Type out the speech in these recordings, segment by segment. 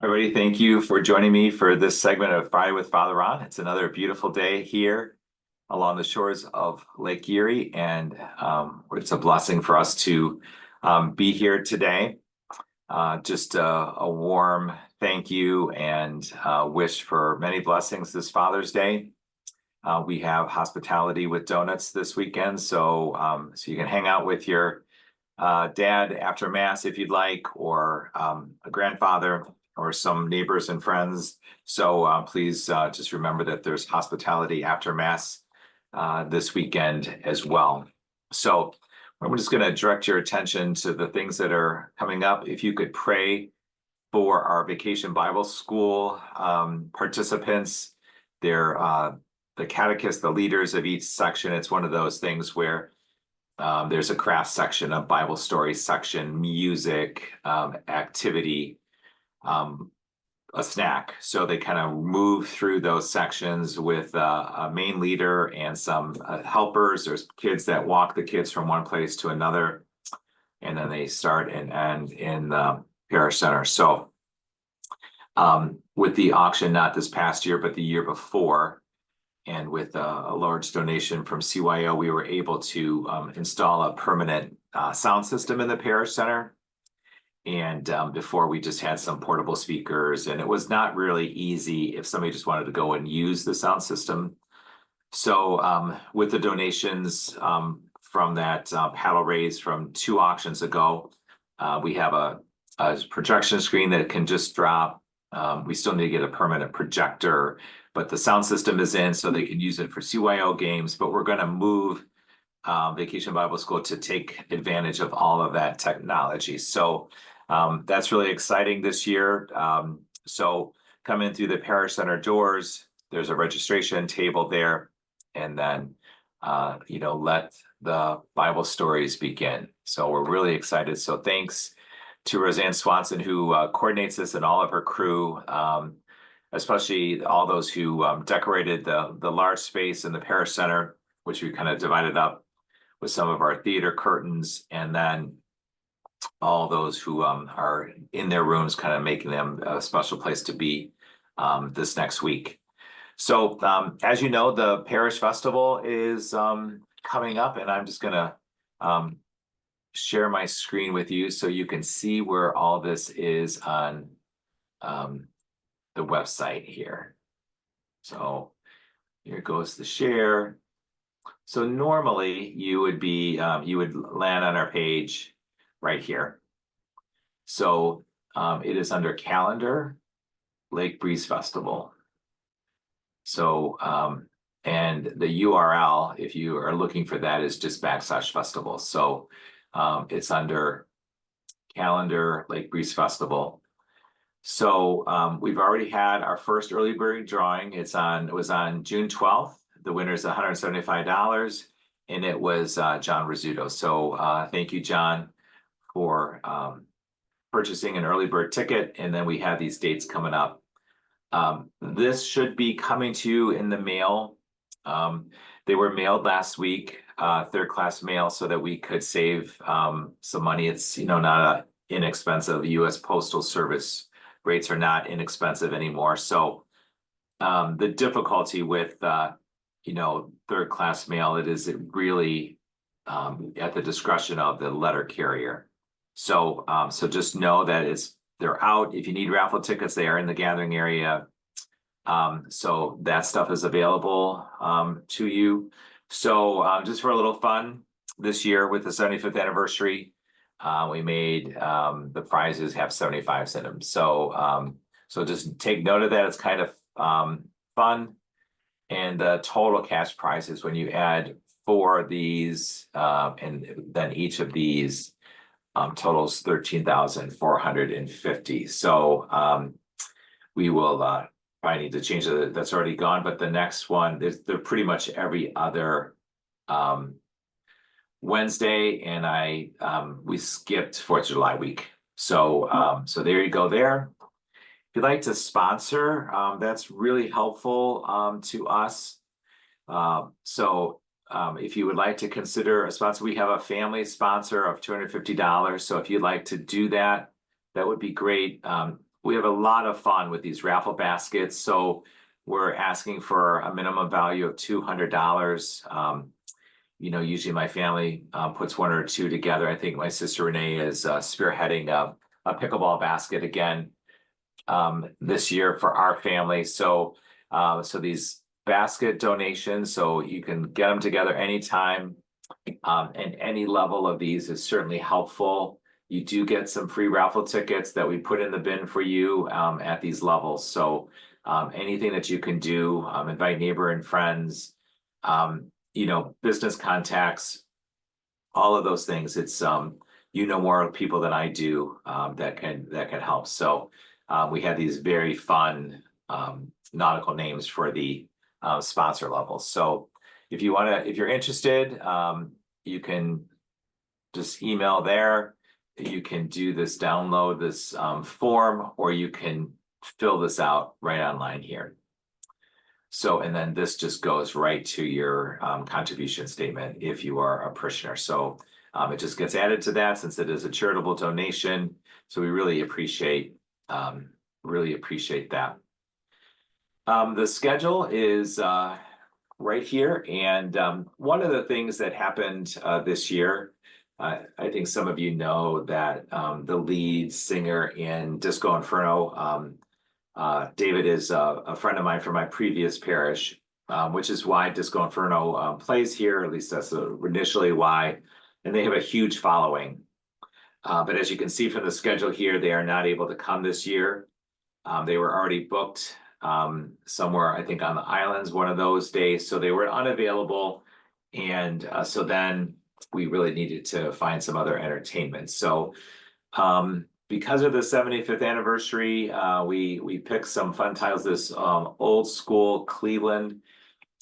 Everybody, thank you for joining me for this segment of Friday with Father Ron. It's another beautiful day here along the shores of Lake Erie, and it's a blessing for us to be here today. Just a warm thank you and wish for many blessings this Father's Day. We have hospitality with donuts this weekend, so you can hang out with your dad after Mass if you'd like, or a grandfather, or some neighbors and friends. So please just remember that there's hospitality after Mass this weekend as well. So I'm just going to direct your attention to the things that are coming up. If you could pray for our Vacation Bible School participants, they're the catechists, the leaders of each section. It's one of those things where there's a craft section, a Bible story section, music, activity, a snack. So they kind of move through those sections with a main leader and some helpers. There's kids that walk the kids from one place to another, and then they start and end in the parish center. So with the auction, not this past year, but the year before, and with a large donation from CYO, we were able to install a permanent sound system in the parish center. And before, we just had some portable speakers, and it was not really easy if somebody just wanted to go and use the sound system. So with the donations from that paddle raise from 2 auctions ago, we have a projection screen that can just drop. We still need to get a permanent projector, but the sound system is in, so they can use it for CYO games. But we're going to move Vacation Bible School to take advantage of all of that technology. So that's really exciting this year. So come in through the parish center doors. There's a registration table there, and then let the Bible stories begin. So we're really excited. So thanks to Roseanne Swanson, who coordinates this, and all of her crew, especially all those who decorated the large space in the parish center, which we kind of divided up with some of our theater curtains, and then all those who are in their rooms, kind of making them a special place to be this next week. So as you know, the parish festival is coming up, and I'm just going to share my screen with you so you can see where all this is on the website here. So here goes the share. So normally you would land on our page right here. So it is under calendar, Lake Breeze Festival. So and the URL, if you are looking for that, is just /festival. So it's under calendar, Lake Breeze Festival. So we've already had our first early bird drawing. It was on June 12th. The winner is $175, and it was John Rizzuto. So thank you, John, for purchasing an early bird ticket. And then we have these dates coming up. This should be coming to you in the mail. They were mailed last week, third class mail, so that we could save some money. It's not an inexpensive. U.S. Postal Service rates are not inexpensive anymore. So the difficulty with third class mail, it really at the discretion of the letter carrier. So just know that they're out. If you need raffle tickets, they are in the gathering area. So that stuff is available to you. So just for a little fun this year with the 75th anniversary, we made the prizes have 75s in them. So just take note of that. It's kind of fun. And the total cash prizes, when you add 4 of these, and then each of these totals $13,450. So we will probably need to change that's already gone, but the next one, they're pretty much every other Wednesday, and we skipped 4th of July week. So there you go there. If you'd like to sponsor, that's really helpful to us. If you would like to consider a sponsor, we have a family sponsor of $250. So if you'd like to do that, that would be great. we have a lot of fun with these raffle baskets. So we're asking for a minimum value of $200. Usually my family puts one or two together. I think my sister Renee is spearheading a pickleball basket again this year for our family. So these basket donations, so you can get them together anytime, and any level of these is certainly helpful. You do get some free raffle tickets that we put in the bin for you at these levels. So anything that you can do, invite neighbor and friends, business contacts, all of those things. It's more people than I do that can help. So we had these very fun nautical names for the sponsor levels. So if you're interested, you can just email there. You can download this form, or you can fill this out right online here. So, and then this just goes right to your contribution statement if you are a parishioner. So it just gets added to that since it is a charitable donation. So we really appreciate that. The schedule is right here. And one of the things that happened this year, I think some of you know that the lead singer in Disco Inferno, David, is a friend of mine from my previous parish, which is why Disco Inferno plays here. At least that's initially why. And they have a huge following. But as you can see from the schedule here, they are not able to come this year. They were already booked somewhere, I think on the islands, one of those days. So they were unavailable. And so then we really needed to find some other entertainment. So because of the 75th anniversary, we picked some fun titles. This old school Cleveland.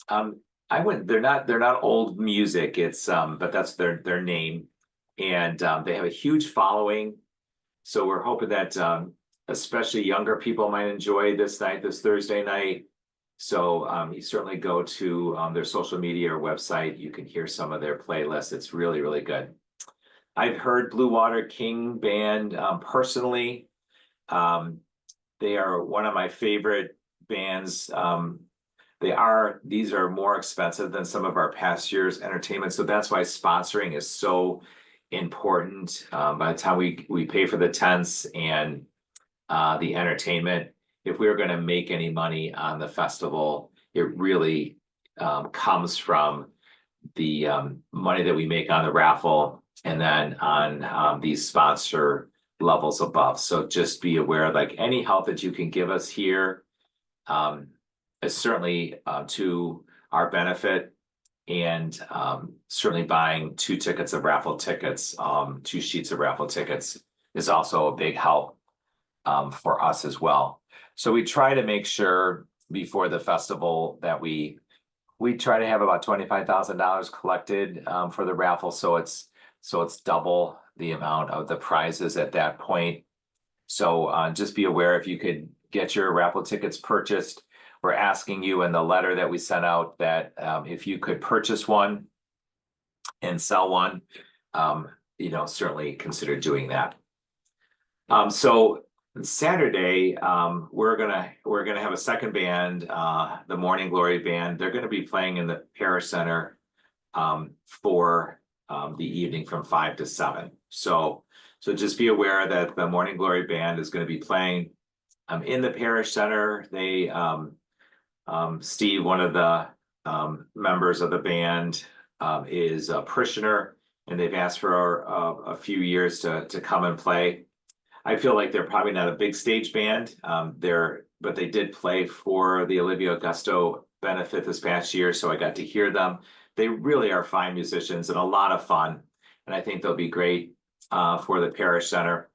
They're not old music. It's but that's their name, and they have a huge following. So we're hoping that especially younger people might enjoy this Thursday night. So you certainly go to their social media or website. You can hear some of their playlists. It's really, really good. I've heard Blue Water King Band personally. They are one of my favorite bands. These are more expensive than some of our past year's entertainment. So that's why sponsoring is so important. By the time we pay for the tents and the entertainment, if we were going to make any money on the festival, it really comes from the money that we make on the raffle and then on these sponsor levels above. So just be aware, like any help that you can give us here is certainly to our benefit, and certainly buying 2 tickets of raffle tickets, 2 sheets of raffle tickets is also a big help for us as well. So we try to make sure before the festival that we try to have about $25,000 collected for the raffle. So it's double the amount of the prizes at that point. So just be aware, if you could get your raffle tickets purchased. We're asking you in the letter that we sent out that if you could purchase one and sell one, certainly consider doing that. So Saturday, we're gonna have a second band, the Morning Glory Band. They're gonna be playing in the Parish Center for the evening from 5 to 7. So just be aware that the Morning Glory Band is going to be playing in the Parish Center. They Steve, one of the members of the band, is a parishioner, and they've asked for a few years to come and play. I feel like they're probably not a big stage band, but they did play for the Olivia Augusto benefit this past year, so I got to hear them. They really are fine musicians and a lot of fun, and I think they'll be great for the Parish Center.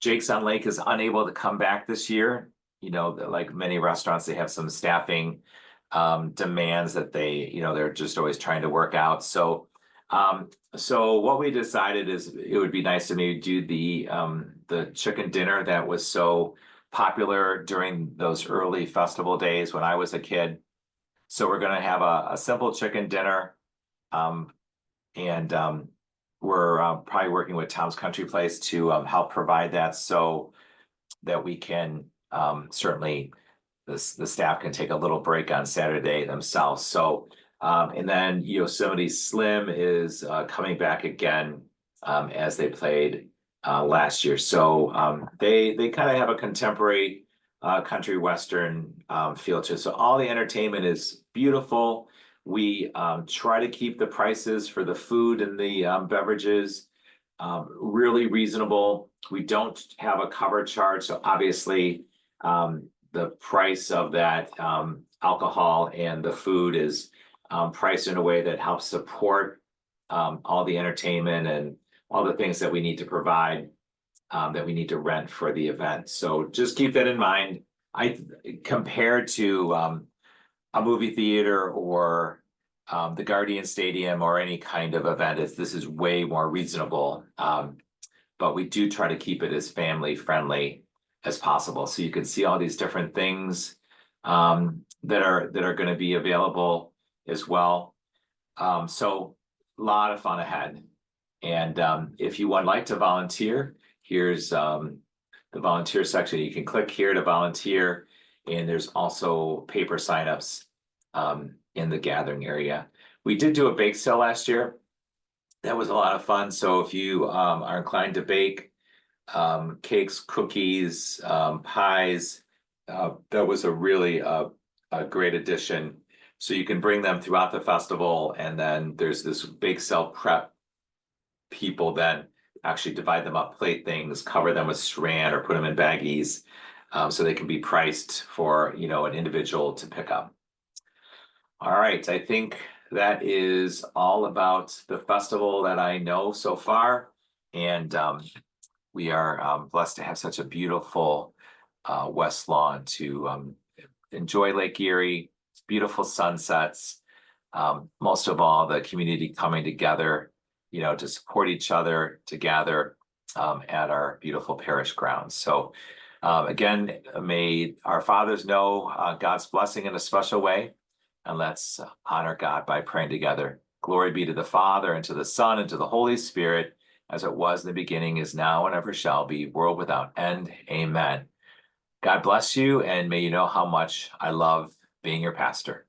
Jake's on Lake is unable to come back this year. Like many restaurants, they have some staffing demands that they're just always trying to work out. So what we decided is it would be nice to maybe do the chicken dinner that was so popular during those early festival days when I was a kid. So we're going to have a simple chicken dinner, and we're probably working with Tom's Country Place to help provide that, so that we can certainly the staff can take a little break on Saturday themselves. So, and then Yosemite Slim is coming back again as they played last year. So they kind of have a contemporary country western feel to it. So all the entertainment is beautiful. We try to keep the prices for the food and the beverages really reasonable. We don't have a cover charge, so obviously the price of that alcohol and the food is priced in a way that helps support all the entertainment and all the things that we need to provide that we need to rent for the event. So just keep that in mind. Compared to a movie theater or the Guardian Stadium or any kind of event, this is way more reasonable. But we do try to keep it as family friendly as possible. So you can see all these different things that are going to be available as well. So a lot of fun ahead. And if you would like to volunteer, here's the volunteer section. You can click here to volunteer, and there's also paper signups in the gathering area. We did do a bake sale last year. That was a lot of fun. So if you are inclined to bake cakes, cookies, pies, that was a really a great addition. So you can bring them throughout the festival, and then there's this bake sale prep. People then actually divide them up, plate things, cover them with saran, or put them in baggies, so they can be priced for an individual to pick up. All right, I think that is all about the festival that I know so far, and we are blessed to have such a beautiful West Lawn to enjoy Lake Erie, beautiful sunsets, most of all the community coming together to support each other, to gather at our beautiful parish grounds. So again, may our fathers know God's blessing in a special way, and let's honor God by praying together. Glory be to the Father, and to the Son, and to the Holy Spirit, as it was in the beginning, is now, and ever shall be, world without end. Amen. God bless you, and may you know how much I love being your pastor.